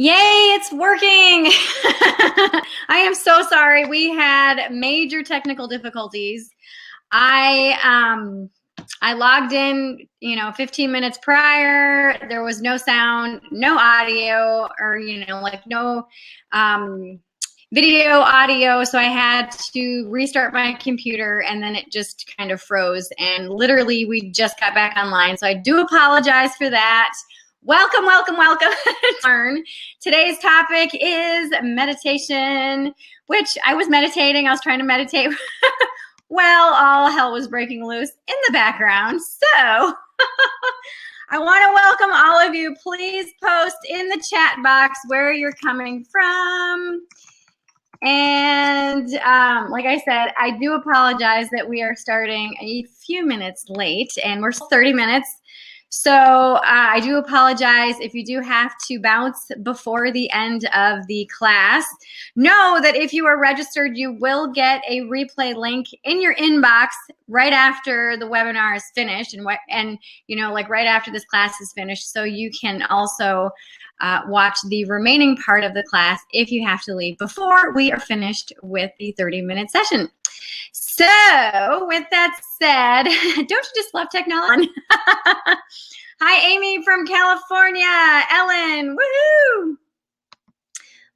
Yay, it's working. I am so sorry. We had major technical difficulties. I logged in, 15 minutes prior. There was no sound, no audio, or, no video, audio. So I had to restart my computer, and then it just kind of froze. And literally, we just got back online. So I do apologize for that. Welcome, welcome, welcome. Today's topic is meditation, which I was meditating. I was trying to meditate. Well, all hell was breaking loose in the background. So I want to welcome all of you. Please post in the chat box where you're coming from. And like I said, I do apologize that we are starting a few minutes late, and we're 30 minutes. So I do apologize if you do have to bounce before the end of the class. Know that if you are registered, you will get a replay link in your inbox right after the webinar is finished, and right after this class is finished, so you can also watch the remaining part of the class if you have to leave before we are finished with the 30-minute session. So with that said, don't you just love technology? Hi, Amy from California. Ellen, woohoo!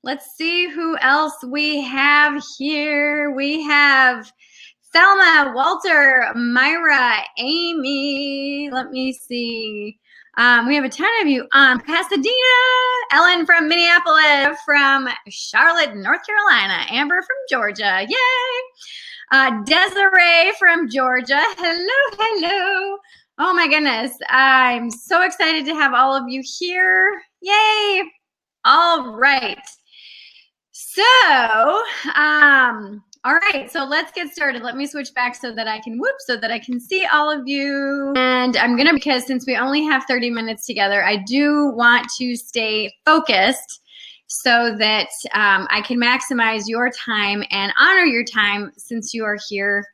Let's see who else we have here. We have Thelma, Walter, Myra, Amy. Let me see. We have a ton of you. Pasadena, Ellen from Minneapolis, from Charlotte, North Carolina, Amber from Georgia. Yay! Desiree from Georgia. Hello, hello. Oh my goodness. I'm so excited to have all of you here. Yay. All right. So, all right, so let's get started. Let me switch back so that I can see all of you. And because since we only have 30 minutes together, I do want to stay focused so that I can maximize your time and honor your time since you are here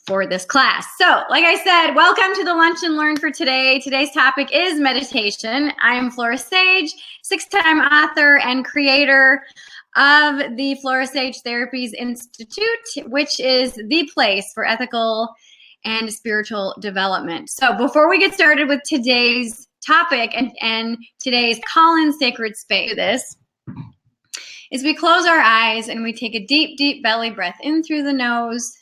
for this class. So, like I said, welcome to the Lunch and Learn for today. Today's topic is meditation. I am FloraSage, 6-time author and creator of the FloraSage Institute, which is the place for ethical and spiritual development. So before we get started with today's topic and today's call-in sacred space, this is we close our eyes and we take a deep, deep belly breath in through the nose,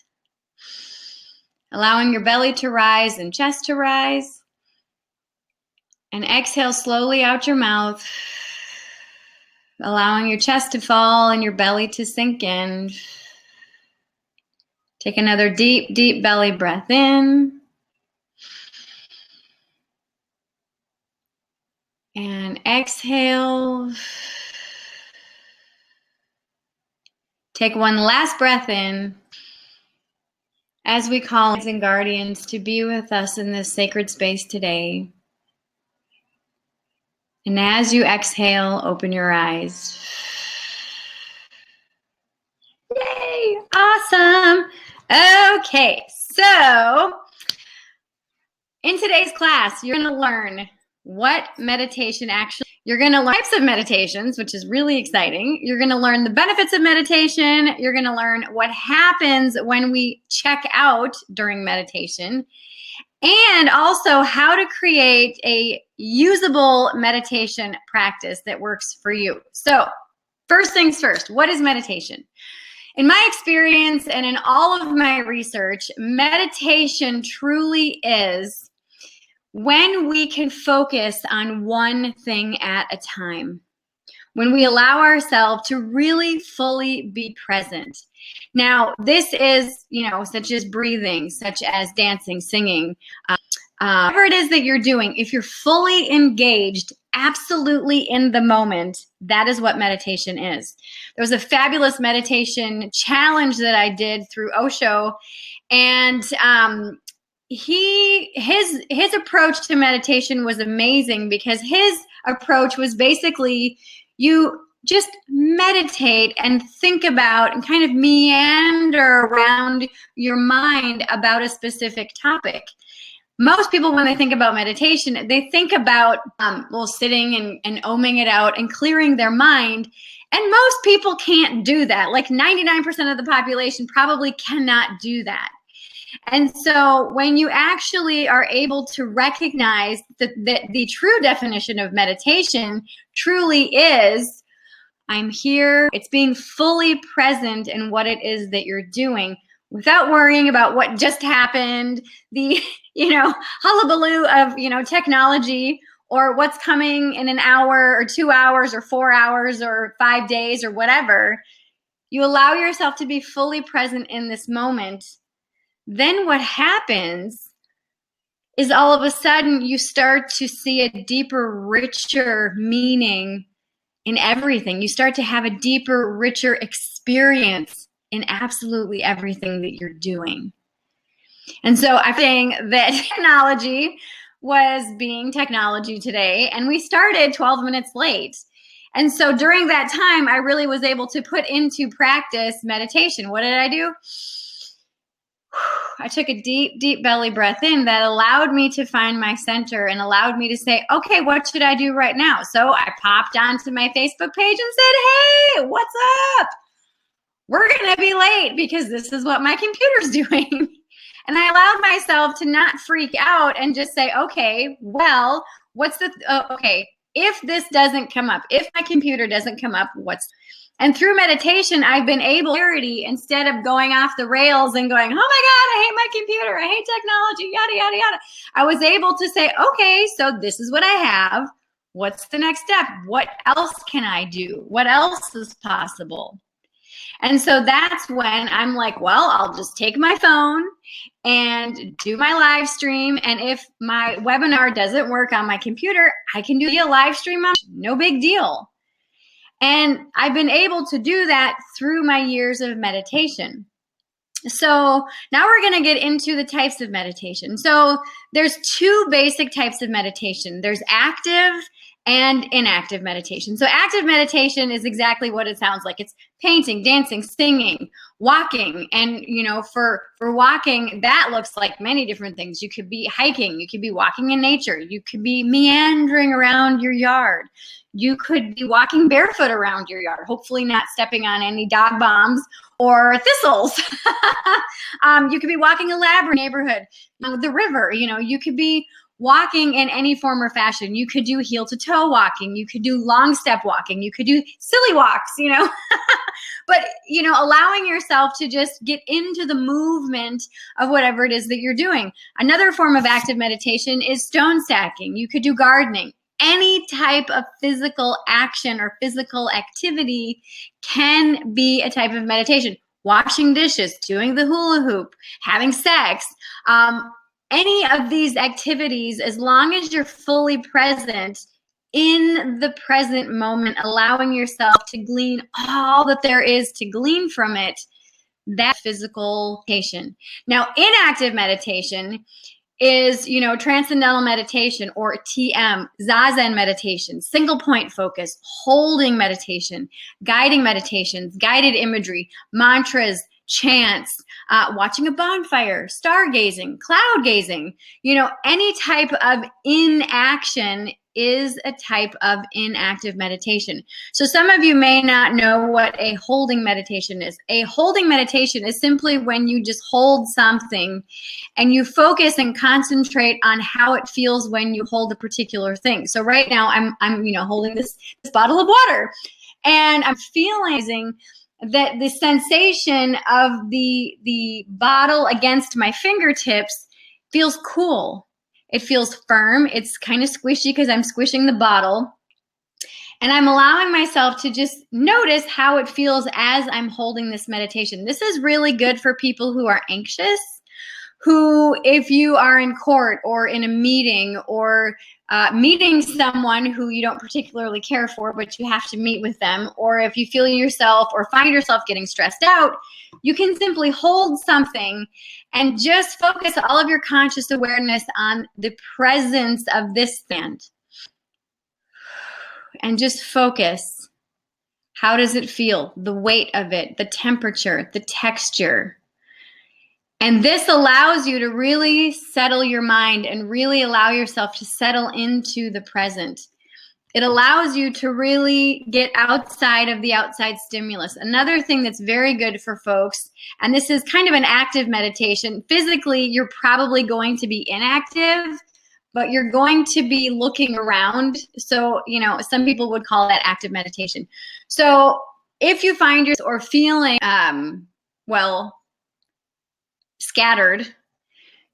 allowing your belly to rise and chest to rise, and exhale slowly out your mouth, allowing your chest to fall and your belly to sink in. Take another deep, deep belly breath in. And exhale. Take one last breath in as we call and guardians to be with us in this sacred space today. And as you exhale, open your eyes. Yay! Awesome! Okay, so in today's class, you're going to learn what meditation you're going to learn types of meditations, which is really exciting. You're going to learn the benefits of meditation. You're going to learn what happens when we check out during meditation, and also how to create a usable meditation practice that works for you. So first things first, what is meditation? In my experience and in all of my research, meditation truly is when we can focus on one thing at a time, when we allow ourselves to really fully be present. Now, this is, such as breathing, such as dancing, singing, whatever it is that you're doing, if you're fully engaged, absolutely in the moment, that is what meditation is. There was a fabulous meditation challenge that I did through Osho, and his approach to meditation was amazing, because his approach was basically you just meditate and think about and kind of meander around your mind about a specific topic. most people, when they think about meditation, they think about sitting and oming it out and clearing their mind. And most people can't do that. Like 99% of the population probably cannot do that. And so when you actually are able to recognize that the true definition of meditation truly is, I'm here, it's being fully present in what it is that you're doing without worrying about what just happened, the, hullabaloo of, technology, or what's coming in an hour or 2 hours or 4 hours or 5 days or whatever. You allow yourself to be fully present in this moment. Then what happens is all of a sudden you start to see a deeper, richer meaning in everything. You start to have a deeper, richer experience in absolutely everything that you're doing. And so I'm saying that technology was being technology today, and we started 12 minutes late. And so during that time, I really was able to put into practice meditation. What did I do? I took a deep, deep belly breath in that allowed me to find my center and allowed me to say, okay, what should I do right now? So I popped onto my Facebook page and said, hey, what's up? We're going to be late because this is what my computer's doing. And I allowed myself to not freak out and just say, okay, well, if this doesn't come up, if my computer doesn't come up, and through meditation, I've been able to clarity instead of going off the rails and going, oh my God, I hate my computer, I hate technology, yada, yada, yada. I was able to say, okay, so this is what I have. What's the next step? What else can I do? What else is possible? And so that's when I'm like, well, I'll just take my phone and do my live stream. And if my webinar doesn't work on my computer, I can do a live stream on, no big deal. And I've been able to do that through my years of meditation. So now we're going to get into the types of meditation. So there's two basic types of meditation. There's active and inactive meditation. So active meditation is exactly what it sounds like. It's painting, dancing, singing, walking. And, for walking, that looks like many different things. You could be hiking. You could be walking in nature. You could be meandering around your yard. You could be walking barefoot around your yard, hopefully not stepping on any dog bombs or thistles. You could be walking a labyrinth neighborhood, the river. You could be walking in any form or fashion. You could do heel to toe walking. You could do long step walking. You could do silly walks, but, allowing yourself to just get into the movement of whatever it is that you're doing. Another form of active meditation is stone stacking. You could do gardening. Any type of physical action or physical activity can be a type of meditation. Washing dishes, doing the hula hoop, having sex, any of these activities, as long as you're fully present in the present moment, allowing yourself to glean all that there is to glean from it, that's physical meditation. Now, inactive meditation is, transcendental meditation, or TM, Zazen meditation, single point focus, holding meditation, guiding meditations, guided imagery, mantras, chants, watching a bonfire, stargazing, cloud gazing, any type of inaction is a type of inactive meditation. So some of you may not know what a holding meditation is. A holding meditation is simply when you just hold something and you focus and concentrate on how it feels when you hold a particular thing. So right now I'm holding this bottle of water, and I'm feeling that the sensation of the bottle against my fingertips feels cool. It feels firm. It's kind of squishy because I'm squishing the bottle. And I'm allowing myself to just notice how it feels as I'm holding this meditation. This is really good for people who are anxious, who, if you are in court or in a meeting or meeting someone who you don't particularly care for, but you have to meet with them, or if you feel yourself or find yourself getting stressed out, you can simply hold something and just focus all of your conscious awareness on the presence of this thing. And just focus. How does it feel? The weight of it, the temperature, the texture. And this allows you to really settle your mind and really allow yourself to settle into the present. It allows you to really get outside of the outside stimulus. Another thing that's very good for folks, and this is kind of an active meditation. Physically, you're probably going to be inactive, but you're going to be looking around. So, some people would call that active meditation. So if you find yourself or feeling, scattered,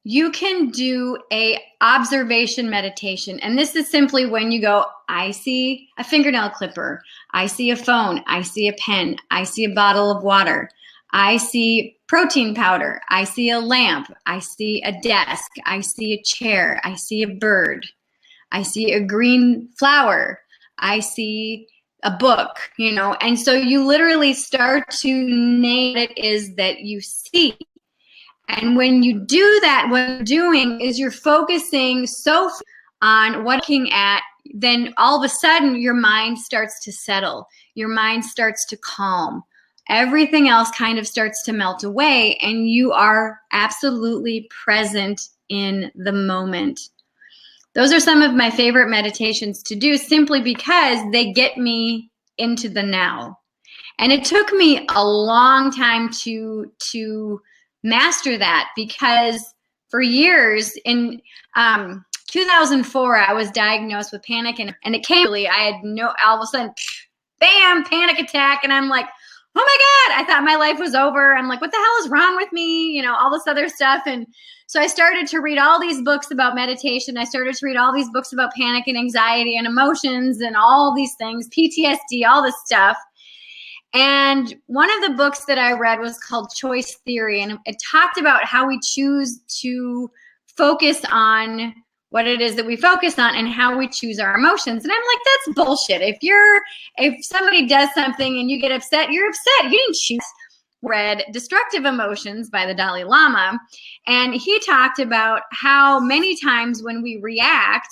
you can do a observation meditation. And this is simply when you go, I see a fingernail clipper, I see a phone, I see a pen, I see a bottle of water, I see protein powder, I see a lamp, I see a desk, I see a chair, I see a bird, I see a green flower, I see a book, and so you literally start to name what it is that you see. And when you do that, what you're doing is you're focusing so on what you're looking at, then all of a sudden your mind starts to settle. Your mind starts to calm. Everything else kind of starts to melt away, and you are absolutely present in the moment. Those are some of my favorite meditations to do simply because they get me into the now. And it took me a long time to master that, because for years in 2004 I was diagnosed with panic, and it came really, I had all of a sudden, bam, panic attack, and I'm like, oh my God, I thought my life was over. I'm like, what the hell is wrong with me? All this other stuff. And so I started to read all these books about meditation. I started to read all these books about panic and anxiety and emotions and all these things, PTSD, all this stuff. And one of the books that I read was called Choice Theory, and it talked about how we choose to focus on what it is that we focus on and how we choose our emotions. And I'm like, that's bullshit. If somebody does something and you get upset, you're upset. You didn't choose. Read Destructive Emotions by the Dalai Lama, and he talked about how many times when we react,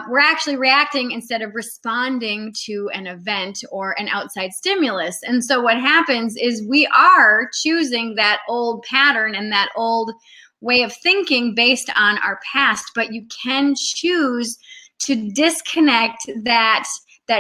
we're actually reacting instead of responding to an event or an outside stimulus. And so what happens is we are choosing that old pattern and that old way of thinking based on our past, but you can choose to disconnect that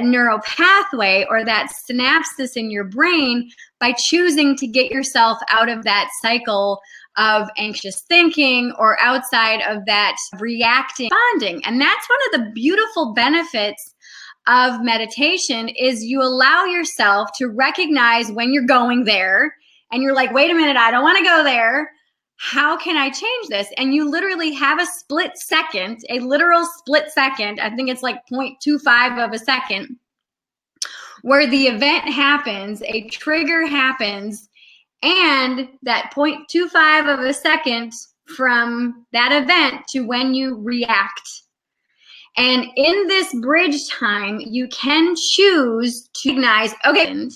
neural pathway or that synapses in your brain by choosing to get yourself out of that cycle of anxious thinking or outside of that reacting, responding. And that's one of the beautiful benefits of meditation is you allow yourself to recognize when you're going there and you're like, wait a minute, I don't want to go there. How can I change this? And you literally have a split second, a literal split second. I think it's like 0.25 of a second where the event happens, a trigger happens, and that 0.25 of a second from that event to when you react. And in this bridge time, you can choose to recognize, okay,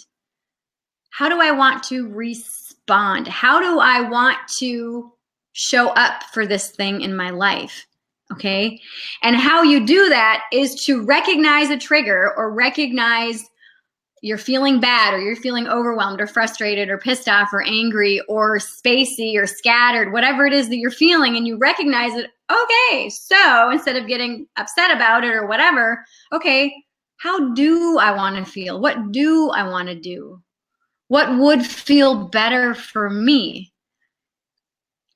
how do I want to respond? How do I want to show up for this thing in my life? Okay. And how you do that is to recognize a trigger or recognize you're feeling bad or you're feeling overwhelmed or frustrated or pissed off or angry or spacey or scattered, whatever it is that you're feeling, and you recognize it. Okay, so instead of getting upset about it or whatever, okay, how do I want to feel? What do I want to do? What would feel better for me?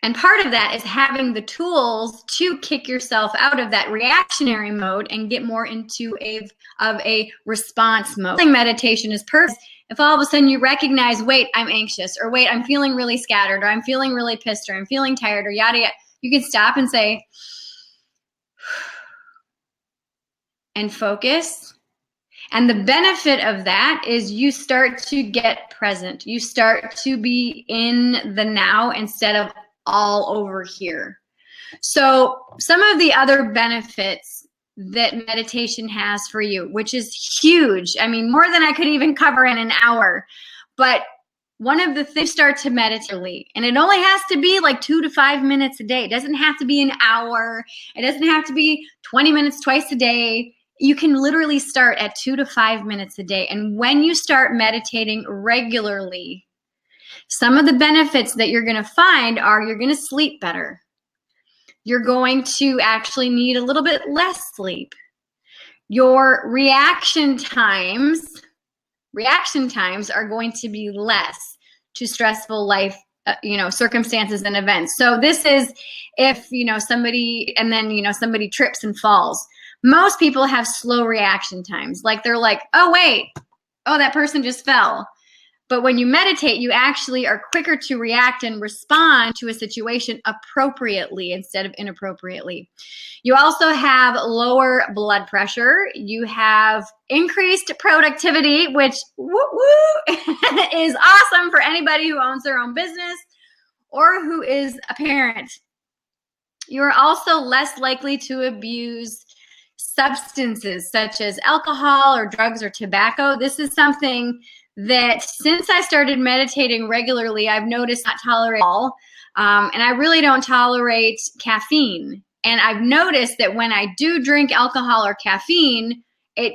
And part of that is having the tools to kick yourself out of that reactionary mode and get more into a response mode. Meditation is perfect. If all of a sudden you recognize, wait, I'm anxious, or wait, I'm feeling really scattered, or I'm feeling really pissed, or I'm feeling tired, or yada, yada, you can stop and say, and focus. And the benefit of that is you start to get present. You start to be in the now instead of all over here. So some of the other benefits that meditation has for you, which is huge. I mean, more than I could even cover in an hour. But one of the things, start to meditate, and it only has to be like 2 to 5 minutes a day. It doesn't have to be an hour. It doesn't have to be 20 minutes twice a day. You can literally start at 2 to 5 minutes a day. And when you start meditating regularly, Some of the benefits that you're going to find are you're going to sleep better. You're going to actually need a little bit less sleep. Your reaction times are going to be less to stressful life, circumstances and events. So this is if, somebody trips and falls. Most people have slow reaction times. Like they're like, oh, wait, that person just fell. But when you meditate, you actually are quicker to react and respond to a situation appropriately instead of inappropriately. You also have lower blood pressure. You have increased productivity, which is awesome for anybody who owns their own business or who is a parent. You're also less likely to abuse substances such as alcohol or drugs or tobacco. This is something that since I started meditating regularly, I've noticed not tolerate all. And I really don't tolerate caffeine. And I've noticed that when I do drink alcohol or caffeine,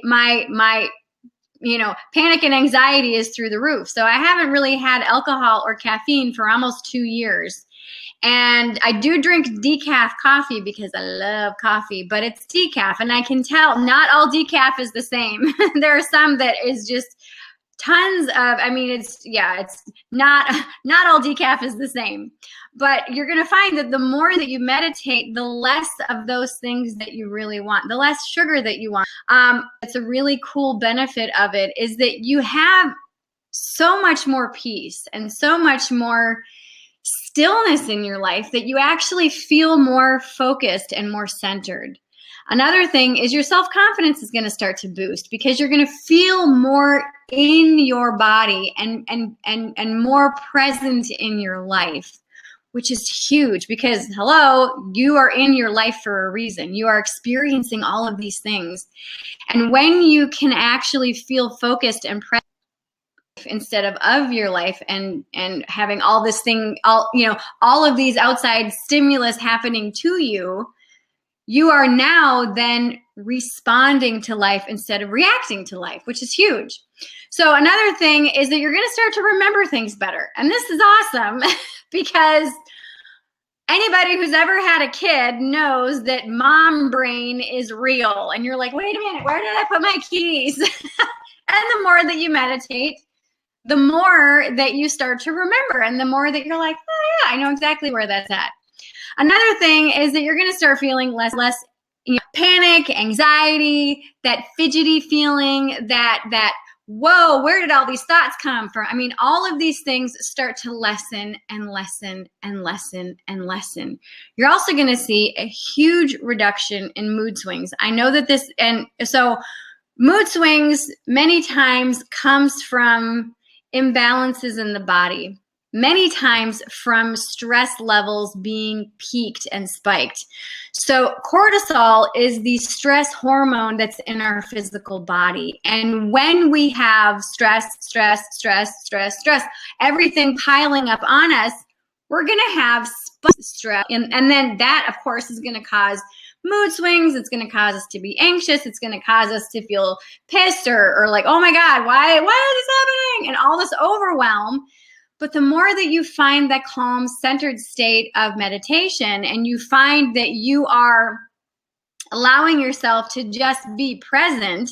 my panic and anxiety is through the roof. So I haven't really had alcohol or caffeine for almost 2 years. And I do drink decaf coffee because I love coffee, but it's decaf. And I can tell not all decaf is the same. There are some that is just tons of, it's not all decaf is the same, but you're going to find that the more that you meditate, the less of those things that you really want, the less sugar that you want. It's a really cool benefit of it is that you have so much more peace and so much more stillness in your life that you actually feel more focused and more centered. Another thing is your self-confidence is going to start to boost because you're going to feel more in your body and more present in your life, which is huge because, hello, you are in your life for a reason. You are experiencing all of these things. And when you can actually feel focused and present instead of your life and having all this thing, all of these outside stimulus happening to you, you are now then responding to life instead of reacting to life, which is huge. So another thing is that you're going to start to remember things better. And this is awesome because anybody who's ever had a kid knows that mom brain is real. And you're like, wait a minute, where did I put my keys? And the more that you meditate, the more that you start to remember and the more that you're like, oh yeah, I know exactly where that's at. Another thing is that you're going to start feeling less panic, anxiety, that fidgety feeling, that whoa, where did all these thoughts come from? All of these things start to lessen and lessen and lessen and lessen. You're also going to see a huge reduction in mood swings. I know that so mood swings many times comes from imbalances in the body. Many times from stress levels being peaked and spiked. So cortisol is the stress hormone that's in our physical body. And when we have stress, everything piling up on us, we're going to have stress. And then that, of course, is going to cause mood swings. It's going to cause us to be anxious. It's going to cause us to feel pissed or like, oh my God, why is this happening? And all this overwhelm. But the more that you find that calm, centered state of meditation and you find that you are allowing yourself to just be present,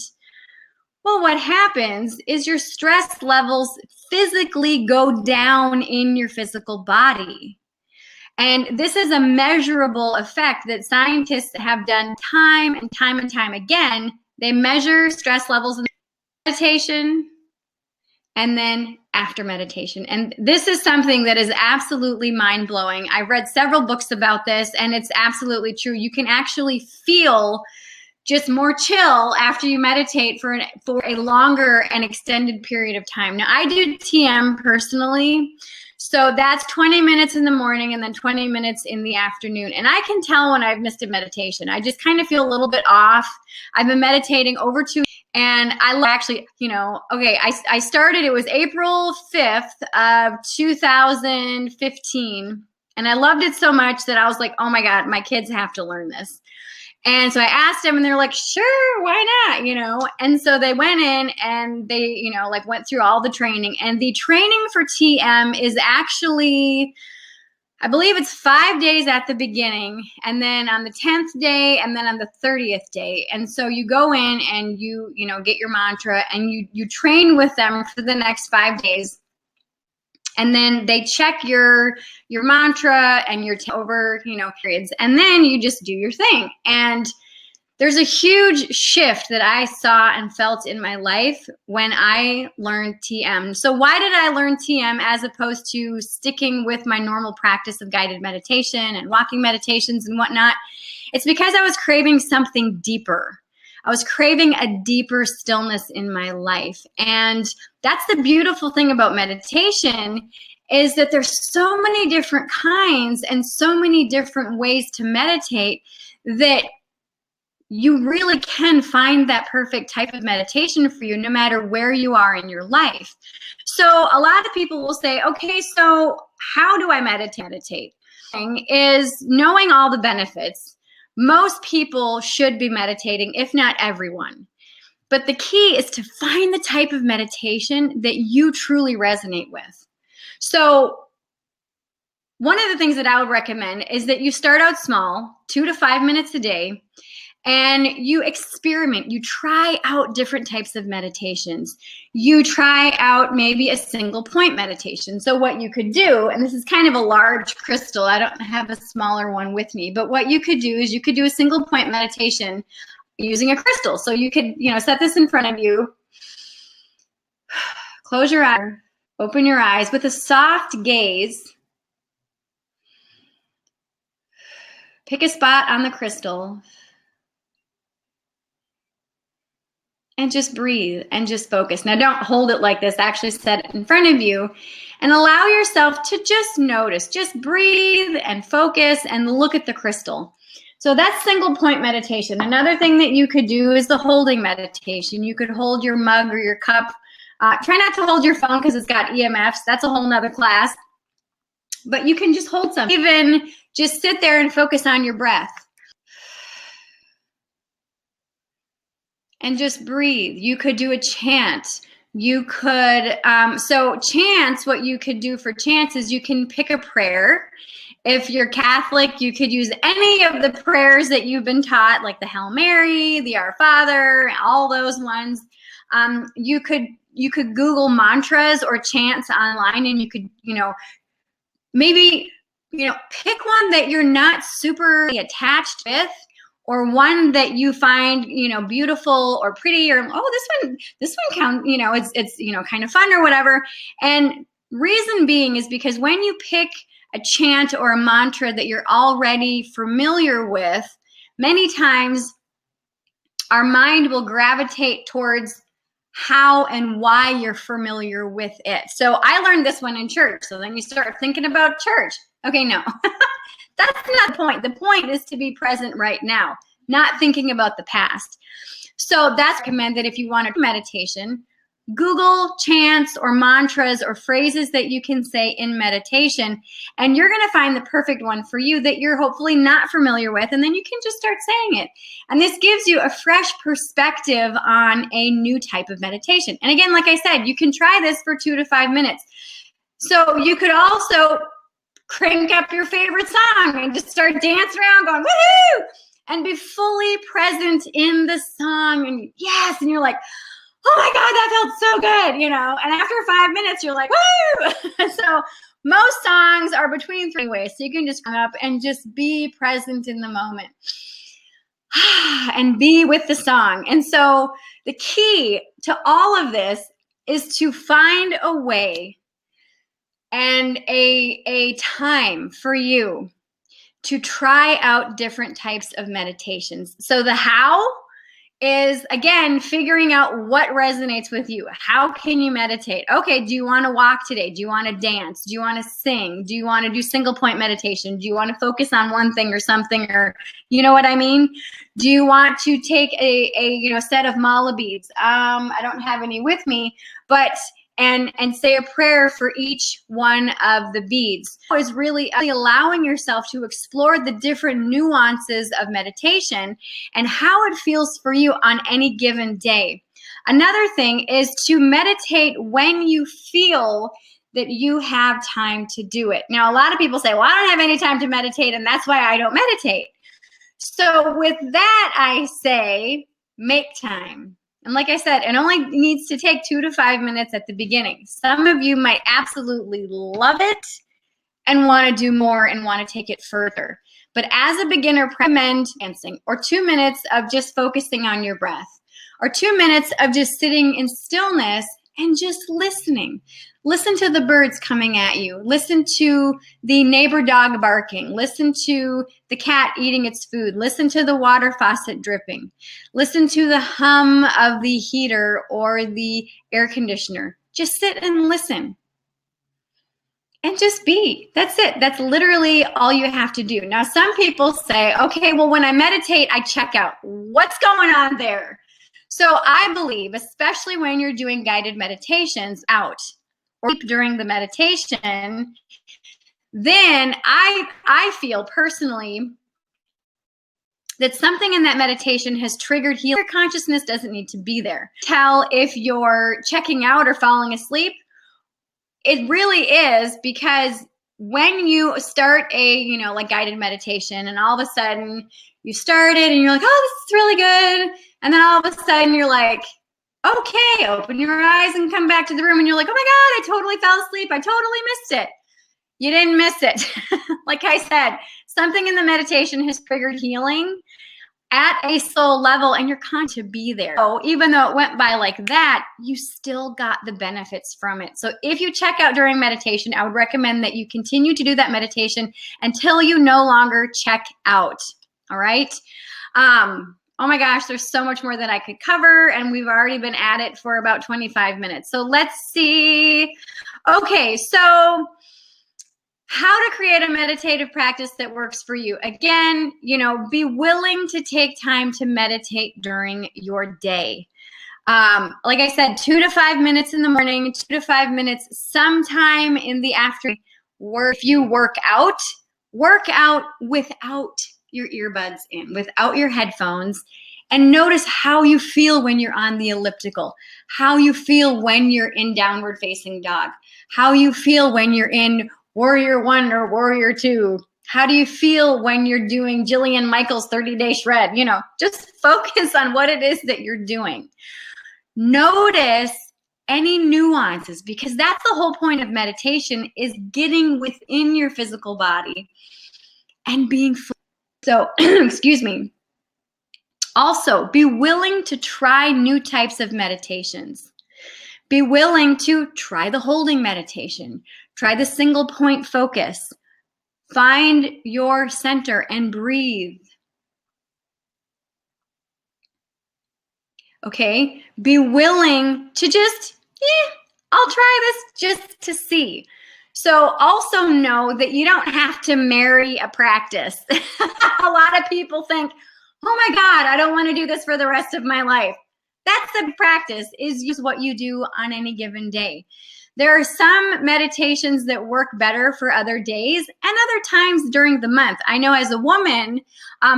well, what happens is your stress levels physically go down in your physical body. And this is a measurable effect that scientists have done time and time again. They measure stress levels in meditation and then after meditation. And this is something that is absolutely mind-blowing. I've read several books about this, and it's absolutely true. You can actually feel just more chill after you meditate for a longer and extended period of time. Now, I do TM personally, so that's 20 minutes in the morning and then 20 minutes in the afternoon. And I can tell when I've missed a meditation. I just kind of feel a little bit off. I've been meditating over 2 and I actually, I started, it was April 5th of 2015. And I loved it so much that I was like, oh my God, my kids have to learn this. And so I asked them, and they're like, sure, why not? And so they went in and they, like went through all the training. And the training for TM is actually, I believe it's 5 days at the beginning, and then on the 10th day, and then on the 30th day. And so you go in and you get your mantra, and you train with them for the next 5 days. And then they check your mantra and your over, periods. And then you just do your thing. And there's a huge shift that I saw and felt in my life when I learned TM. So why did I learn TM as opposed to sticking with my normal practice of guided meditation and walking meditations and whatnot? It's because I was craving something deeper. I was craving a deeper stillness in my life. And that's the beautiful thing about meditation, is that there's so many different kinds and so many different ways to meditate that you really can find that perfect type of meditation for you no matter where you are in your life. So a lot of people will say, okay, so how do I meditate? Is knowing all the benefits. Most people should be meditating, if not everyone. But the key is to find the type of meditation that you truly resonate with. So one of the things that I would recommend is that you start out small, 2 to 5 minutes a day, and you experiment. You try out different types of meditations. You try out maybe a single point meditation. So what you could do, and this is kind of a large crystal, I don't have a smaller one with me, but what you could do is you could do a single point meditation using a crystal. So you could, set this in front of you, close your eyes, open your eyes with a soft gaze. Pick a spot on the crystal. And just breathe and just focus. Now, don't hold it like this. Actually set it in front of you and allow yourself to just notice. Just breathe and focus and look at the crystal. So that's single point meditation. Another thing that you could do is the holding meditation. You could hold your mug or your cup. Try not to hold your phone because it's got EMFs. That's a whole nother class. But you can just hold something. Even just sit there and focus on your breath. And just breathe. You could do a chant. You could, so chants, what you could do for chants is you can pick a prayer. If you're Catholic, you could use any of the prayers that you've been taught, like the Hail Mary, the Our Father, all those ones. You could Google mantras or chants online, and you could, maybe, pick one that you're not super attached with, or one that you find, beautiful or pretty, or, this one counts, it's kind of fun or whatever. And reason being is because when you pick a chant or a mantra that you're already familiar with, many times our mind will gravitate towards how and why you're familiar with it. So I learned this one in church. So then you start thinking about church. Okay, no. That's not the point. The point is to be present right now, not thinking about the past. So that's recommended if you want to meditation. Google chants or mantras or phrases that you can say in meditation, and you're going to find the perfect one for you that you're hopefully not familiar with, and then you can just start saying it. And this gives you a fresh perspective on a new type of meditation. And again, like I said, you can try this for 2 to 5 minutes. So you could also crank up your favorite song and just start dancing around going, woohoo! And be fully present in the song. And yes, and you're like, oh my God, that felt so good, And after 5 minutes, you're like, woo! So most songs are between 3 ways. So you can just come up and just be present in the moment and be with the song. And so the key to all of this is to find a way and a time for you to try out different types of meditations. So the how is, again, figuring out what resonates with you. How can you meditate? Okay, do you want to walk today? Do you want to dance? Do you want to sing? Do you want to do single point meditation? Do you want to focus on one thing or something, or you know what I mean? Do you want to take a set of mala beads? I don't have any with me, but and say a prayer for each one of the beads. Is really allowing yourself to explore the different nuances of meditation and how it feels for you on any given day. Another thing is to meditate when you feel that you have time to do it. Now, a lot of people say, well, I don't have any time to meditate, and that's why I don't meditate. So with that, I say, make time. And like I said, it only needs to take 2 to 5 minutes at the beginning. Some of you might absolutely love it and want to do more and want to take it further. But as a beginner, recommend dancing, or 2 minutes of just focusing on your breath, or 2 minutes of just sitting in stillness and just listening. Listen to the birds coming at you. Listen to the neighbor dog barking. Listen to the cat eating its food. Listen to the water faucet dripping. Listen to the hum of the heater or the air conditioner. Just sit and listen. And just be. That's it. That's literally all you have to do. Now, some people say, okay, well, when I meditate, I check out. What's going on there? So I believe, especially when you're doing guided meditations out or during the meditation, then I feel personally that something in that meditation has triggered healing. Your consciousness doesn't need to be there. Tell if you're checking out or falling asleep. It really is, because when you start a, like guided meditation and all of a sudden you started and you're like, oh, this is really good. And then all of a sudden you're like, okay, open your eyes and come back to the room. And you're like, oh my God, I totally fell asleep. I totally missed it. You didn't miss it. Like I said, something in the meditation has triggered healing at a soul level, and you're going to be there. So even though it went by like that, you still got the benefits from it. So if you check out during meditation, I would recommend that you continue to do that meditation until you no longer check out. All right. Oh my gosh, there's so much more that I could cover, and we've already been at it for about 25 minutes. So let's see. Okay, so how to create a meditative practice that works for you. Again, be willing to take time to meditate during your day. Like I said, 2 to 5 minutes in the morning, 2 to 5 minutes sometime in the afternoon. Or if you work out without your earbuds in, without your headphones, and notice how you feel when you're on the elliptical, how you feel when you're in downward facing dog, how you feel when you're in Warrior 1 or Warrior 2. How do you feel when you're doing Jillian Michaels' 30-day shred? Just focus on what it is that you're doing. Notice any nuances, because that's the whole point of meditation, is getting within your physical body and being free. So, excuse me. Also, be willing to try new types of meditations. Be willing to try the holding meditation. Try the single point focus. Find your center and breathe. Okay? Be willing to just, I'll try this just to see. So also know that you don't have to marry a practice. A lot of people think, oh my God, I don't want to do this for the rest of my life. That's the practice, is use what you do on any given day. There are some meditations that work better for other days and other times during the month. I know as a woman,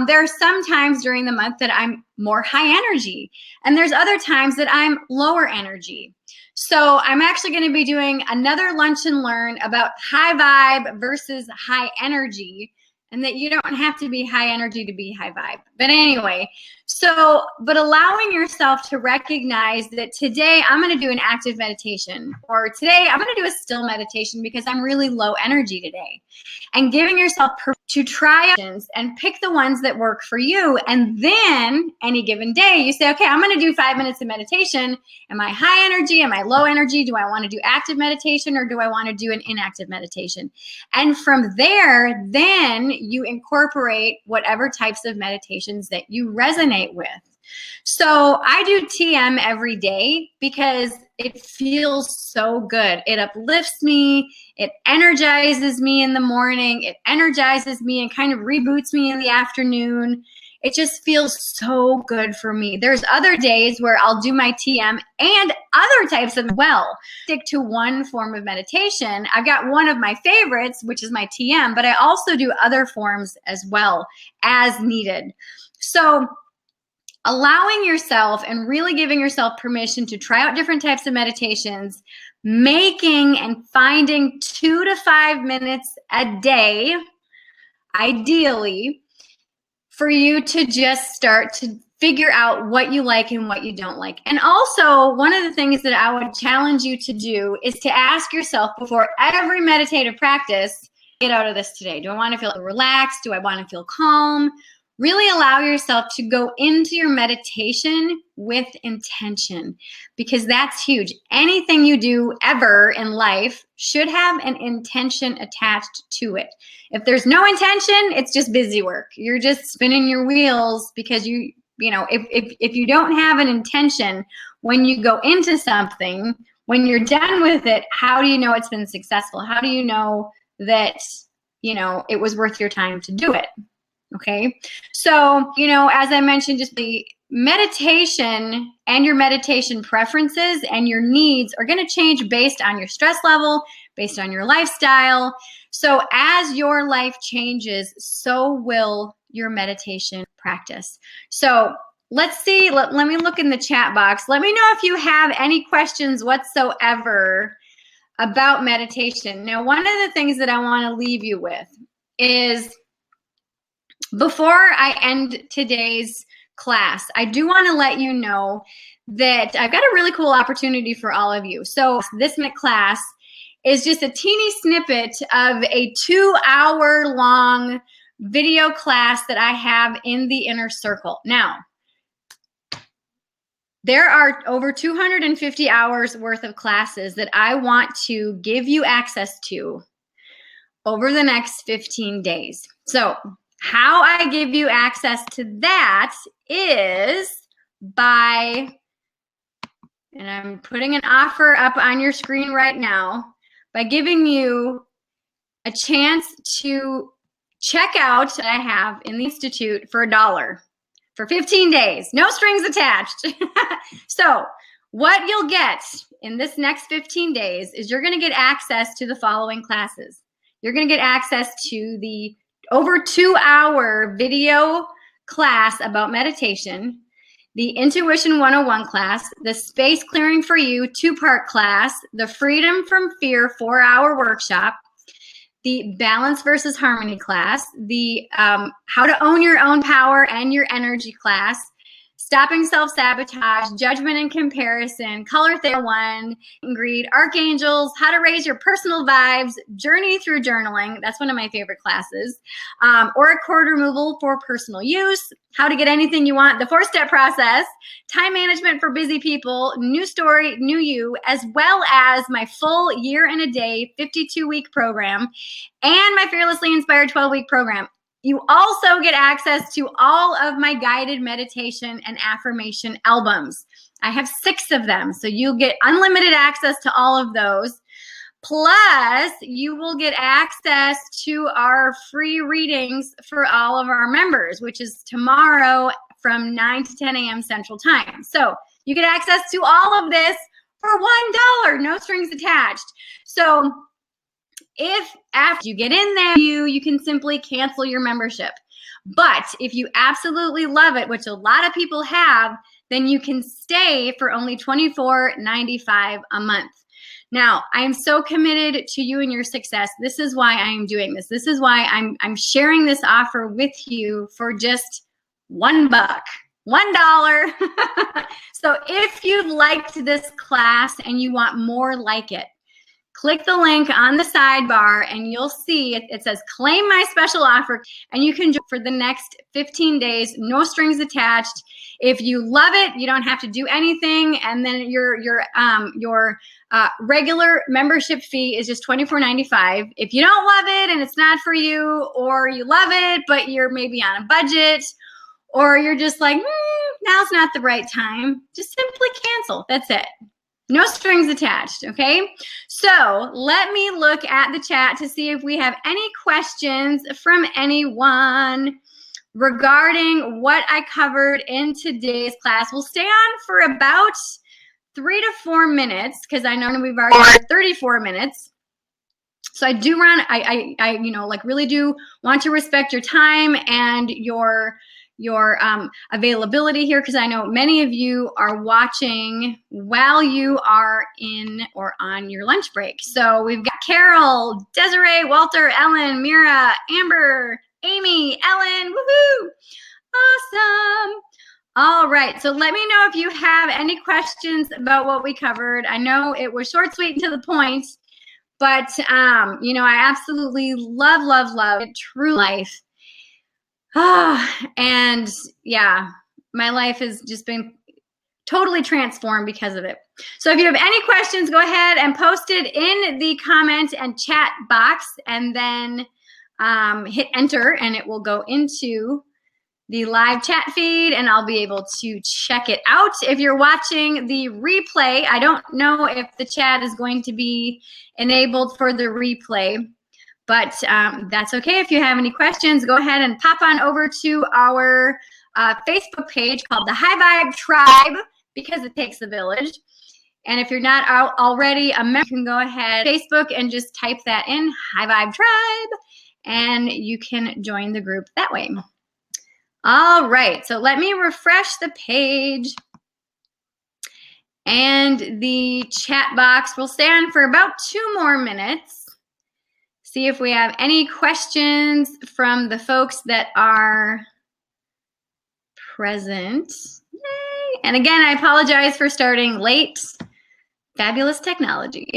there are some times during the month that I'm more high energy, and there's other times that I'm lower energy. So I'm actually going to be doing another lunch and learn about high vibe versus high energy, and that you don't have to be high energy to be high vibe. But anyway, but allowing yourself to recognize that today I'm going to do an active meditation, or today I'm going to do a still meditation because I'm really low energy today. And giving yourself to try options and pick the ones that work for you. And then any given day you say, okay, I'm going to do 5 minutes of meditation. Am I high energy? Am I low energy? Do I want to do active meditation, or do I want to do an inactive meditation? And from there, then you incorporate whatever types of meditations that you resonate with. So I do TM every day because it feels so good. It uplifts me. It energizes me in the morning. It energizes me and kind of reboots me in the afternoon. It just feels so good for me. There's other days where I'll do my TM and other types of stick to one form of meditation. I've got one of my favorites, which is my TM, but I also do other forms as well as needed. So allowing yourself and really giving yourself permission to try out different types of meditations, making and finding 2 to 5 minutes a day, ideally, for you to just start to figure out what you like and what you don't like. And also, one of the things that I would challenge you to do is to ask yourself before every meditative practice, get out of this today. Do I want to feel relaxed? Do I want to feel calm? Really allow yourself to go into your meditation with intention, because that's huge. Anything you do ever in life should have an intention attached to it. If there's no intention, it's just busy work. You're just spinning your wheels because you know, if you don't have an intention when you go into something, when you're done with it, how do you know it's been successful? How do you know that, you know, it was worth your time to do it? Okay. So, you know, as I mentioned, just the meditation and your meditation preferences and your needs are going to change based on your stress level, based on your lifestyle. So as your life changes, so will your meditation practice. So let's see, let me look in the chat box. Let me know if you have any questions whatsoever about meditation. Now, one of the things that I want to leave you with is, before I end today's class, I do want to let you know that I've got a really cool opportunity for all of you. So this class is just a teeny snippet of a 2-hour long video class that I have in the Inner Circle. Now, there are over 250 hours worth of classes that I want to give you access to over the next 15 days. So how I give you access to that is by, and I'm putting an offer up on your screen right now, by giving you a chance to check out what I have in the Institute for $1 for 15 days, no strings attached. So what you'll get in this next 15 days is you're going to get access to the following classes. You're going to get access to the over 2-hour video class about meditation, the Intuition 101 class, the Space Clearing for You 2-part class, the Freedom from Fear 4-hour workshop, the Balance versus Harmony class, the How to Own Your Own Power and Your Energy class, Stopping Self-Sabotage, Judgment and Comparison, Color Therapy 1, and Greed, Archangels, How to Raise Your Personal Vibes, Journey Through Journaling, that's one of my favorite classes, Aura Cord Removal for Personal Use, How to Get Anything You Want, the 4-step process, Time Management for Busy People, New Story, New You, as well as my full year and a day 52-week program, and my Fearlessly Inspired 12-week program. You also get access to all of my guided meditation and affirmation albums. I have 6 of them, so you'll get unlimited access to all of those. Plus, you will get access to our free readings for all of our members, which is tomorrow from 9 to 10 a.m. Central Time. So you get access to all of this for $1, no strings attached. So if after you get in there, you can simply cancel your membership. But if you absolutely love it, which a lot of people have, then you can stay for only $24.95 a month. Now, I am so committed to you and your success. This is why I am doing this. This is why I'm sharing this offer with you for just $1. $1. So if you've liked this class and you want more like it, click the link on the sidebar and you'll see it says claim my special offer, and you can join for the next 15 days, no strings attached. If you love it, you don't have to do anything, and then your regular membership fee is just $24.95. If you don't love it and it's not for you, or you love it but you're maybe on a budget, or you're just like, now's not the right time, just simply cancel. That's it. No strings attached, okay? So let me look at the chat to see if we have any questions from anyone. regarding what I covered in today's class. We'll stay on for about 3 to 4 minutes because I know we've already got 34 minutes. So I do run, I you know, like really do want to respect your time and your availability here, because I know many of you are watching while you are in or on your lunch break. So we've got Carol, Desiree, Walter, Ellen, Mira, Amber, Amy, Ellen, woohoo! Awesome. All right, so let me know if you have any questions about what we covered. I know it was short, sweet, and to the point, but you know, I absolutely love it, true life. And yeah, my life has just been totally transformed because of it. So if you have any questions, go ahead and post it in the comment and chat box, and then hit enter, and it will go into the live chat feed, and I'll be able to check it out. If you're watching the replay, I don't know if the chat is going to be enabled for the replay, but that's okay. If you have any questions, go ahead and pop on over to our Facebook page called the High Vibe Tribe, because it takes a village. And if you're not already a member, you can go ahead Facebook and just type that in, High Vibe Tribe, and you can join the group that way. All right, so let me refresh the page, and the chat box will stay on for about 2 more minutes. See if we have any questions from the folks that are present. Yay. And again, I apologize for starting late. Fabulous technology.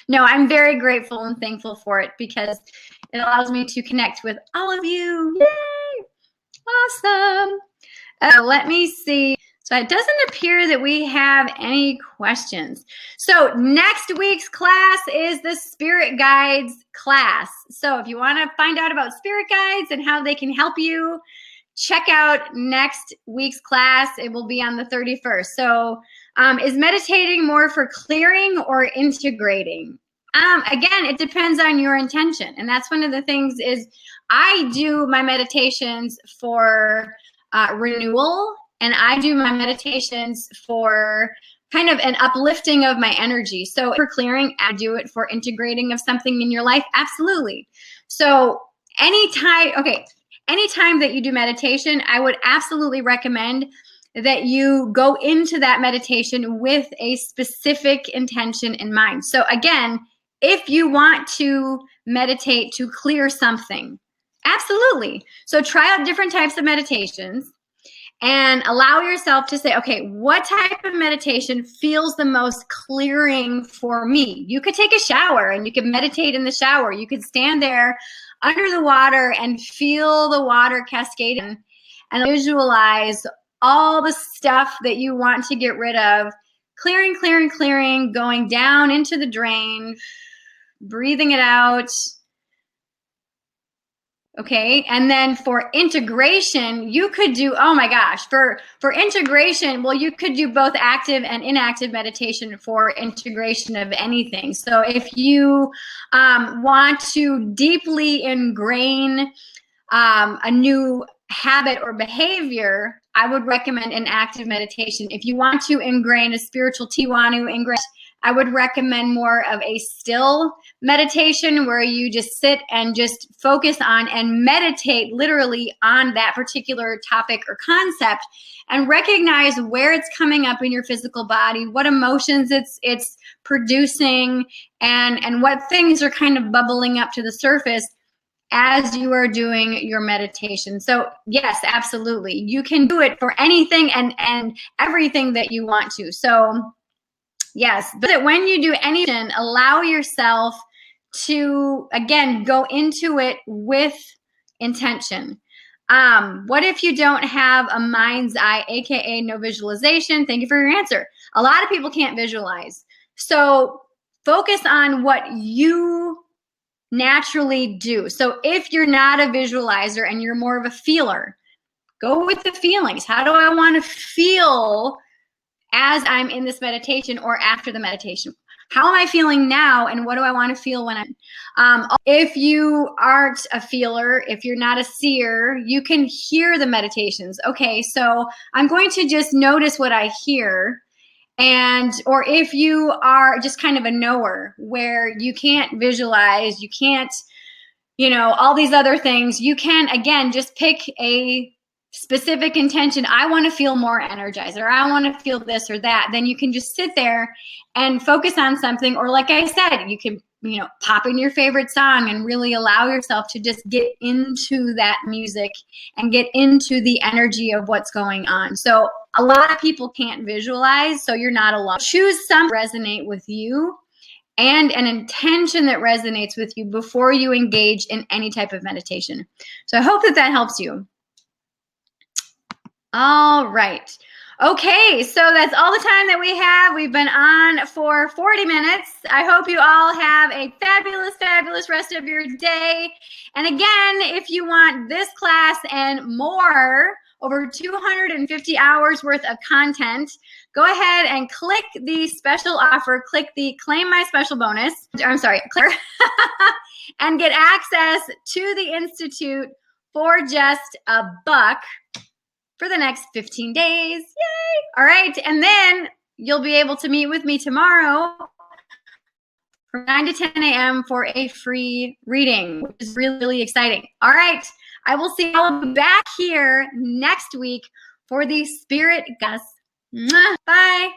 No, I'm very grateful and thankful for it, because it allows me to connect with all of you. Yay! Awesome. Let me see. So it doesn't appear that we have any questions. So next week's class is the Spirit Guides class. So if you want to find out about Spirit Guides and how they can help you, check out next week's class. It will be on the 31st. So is meditating more for clearing or integrating? Again, it depends on your intention. And that's one of the things is I do my meditations for renewal, and I do my meditations for kind of an uplifting of my energy. So for clearing, I do it for integrating of something in your life. Absolutely. So anytime that you do meditation, I would absolutely recommend that you go into that meditation with a specific intention in mind. So again, if you want to meditate to clear something, absolutely. So try out different types of meditations and allow yourself to say, okay, what type of meditation feels the most clearing for me? You could take a shower and you could meditate in the shower. You could stand there under the water and feel the water cascading and visualize all the stuff that you want to get rid of, clearing, going down into the drain, breathing it out. Okay, and then for integration, you could do, oh my gosh, for integration, well, you could do both active and inactive meditation for integration of anything. So if you want to deeply ingrain a new habit or behavior, I would recommend an active meditation. If you want to ingrain a spiritual Tiwanu ingrain, I would recommend more of a still meditation where you just sit and just focus on and meditate literally on that particular topic or concept, and recognize where it's coming up in your physical body, what emotions it's producing, and what things are kind of bubbling up to the surface as you are doing your meditation. So yes, absolutely. You can do it for anything and everything that you want to. So yes, but when you do anything, allow yourself to, again, go into it with intention. What if you don't have a mind's eye, AKA no visualization? Thank you for your answer. A lot of people can't visualize. So focus on what you naturally do. So if you're not a visualizer and you're more of a feeler, go with the feelings. How do I want to feel as I'm in this meditation or after the meditation? how am I feeling now, and what do I want to feel when if you aren't a feeler, if you're not a seer, you can hear the meditations. Okay, so I'm going to just notice what I hear. And, or if you are just kind of a knower where you can't visualize, you can't, you know, all these other things, you can, again, just pick a specific intention. I want to feel more energized, or I want to feel this or that. Then you can just sit there and focus on something. Or like I said, you can, you know, pop in your favorite song and really allow yourself to just get into that music and get into the energy of what's going on. So a lot of people can't visualize, so you're not alone. Choose some resonate with you and an intention that resonates with you before you engage in any type of meditation. So I hope that that helps you. All right. Okay, so that's all the time that we have. We've been on for 40 minutes. I hope you all have a fabulous, fabulous rest of your day. And again, if you want this class and more, over 250 hours worth of content, go ahead and click the special offer, click the claim my special bonus, I'm sorry, click and get access to the Institute for just $1 for the next 15 days. Yay! All right, and then you'll be able to meet with me tomorrow from 9 to 10 a.m. for a free reading, which is really, really exciting. All right, I will see you all back here next week for the Spirit Gus. Bye.